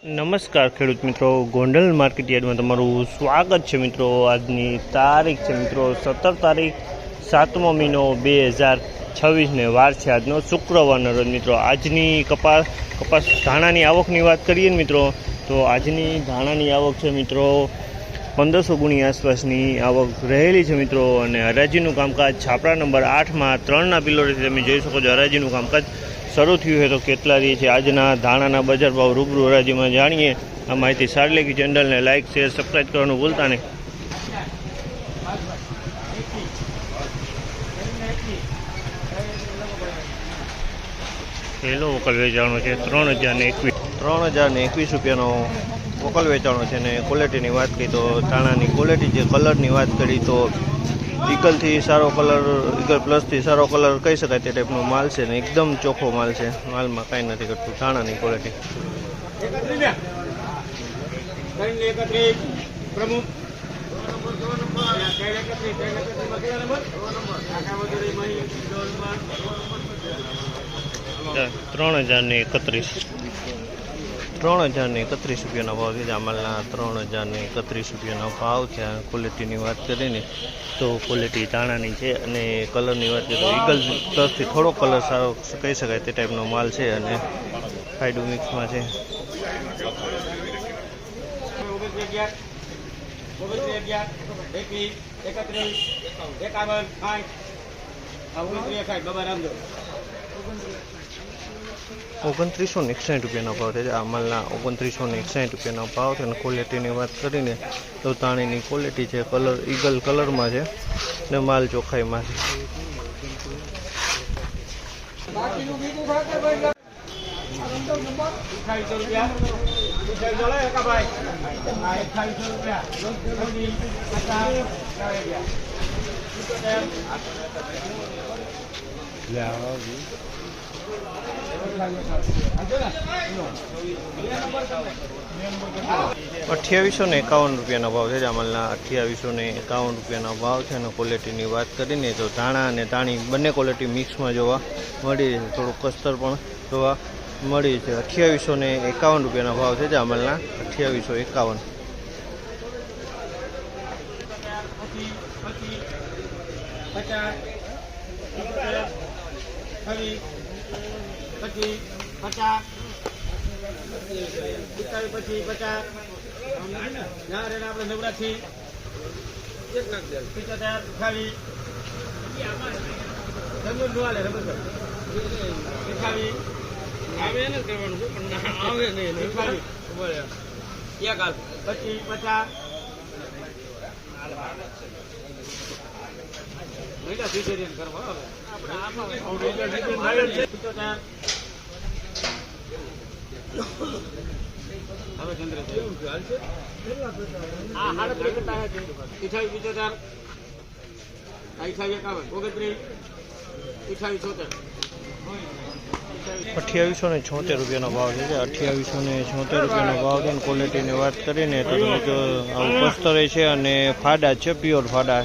નમસ્કાર ખેડૂત મિત્રો, ગોંડલ માર્કેટ યાર્ડમાં તમારું સ્વાગત છે મિત્રો। આજની તારીખ છે મિત્રો 17 તારીખ 7મો મહિનો 2026 ને વાર છે આજનો શુક્રવારનો રોજ મિત્રો। આજની કપાસ ધાણાની આવકની વાત કરીએ ને મિત્રો, તો આજની ધાણાની આવક છે મિત્રો 1500 ગુણી આસપાસની આવક રહેલી છે મિત્રો। અને હરાજીનું કામકાજ છાપરા નંબર 8માં 3ના પિલોરેથી તમે જોઈ શકો છો। હરાજીનું કામકાજ શરૂ થયું છે તો કેટલા રહી છે આજના ધાણાના બજાર ભાવ રૂબરૂ હરાજીમાં જાણીએ। આ માહિતી સારી લાગી ચેનલને લાઇક શેર સબસ્ક્રાઈબ કરવાનું ભૂલતા નહીં। પહેલો વકલ વેચાણો છે 3021 રૂપિયાનો વકલ વેચાણો છે। અને ક્વોલિટીની વાત કરી તો ધાણાની ક્વોલિટી જે કલરની વાત કરી તો ઈગલથી સારો કલર, ઈગલ પ્લસથી સારો કલર કહી શકાય તે ટાઈપનો માલ છે ને એકદમ ચોખ્ખો માલ છે। માલમાં કાંઈ નથી કરતું ધાણાની ક્વોલિટી। ₹3031 રૂપિયાનો ભાવ છે। જામલના ₹3031 રૂપિયાનો ભાવ છે। ક્વોલિટીની વાત કરીને તો ક્વોલિટી ધાણાની છે અને કલરની વાત કરીએ તો ઈગલ પ્લસથી થોડો કલર સારો કહી શકાય તે ટાઈપનો માલ છે અને ફાયડું મિક્સમાં છે। ₹2961 રૂપિયાનો ભાવ છે। આ માલના ₹2961 રૂપિયાનો ભાવ છે। અને ક્વોલિટીની વાત કરીને તો ધાણીની ક્વોલિટી છે, કલર ઈગલ કલરમાં છે ને માલ ચોખ્ખાઈમાં છે। ₹2851 રૂપિયાનો ભાવ છે। જામલના ₹2851 રૂપિયાનો ભાવ છે। અને ક્વોલિટીની વાત કરીને તો ધાણા અને ધાણી બંને ક્વોલિટી મિક્સમાં જોવા મળી છે, થોડું કસ્તર પણ જોવા મળી છે। ₹2851 રૂપિયાનો ભાવ છે। જામલના ₹2851। ₹2876 રૂપિયાનો ભાવ છે। ₹2876 રૂપિયાનો ભાવ છે। ક્વોલિટીની વાત કરીને તો તમે જો આવું કસ્તર છે અને ફાડા છે, પ્યોર ફાડા।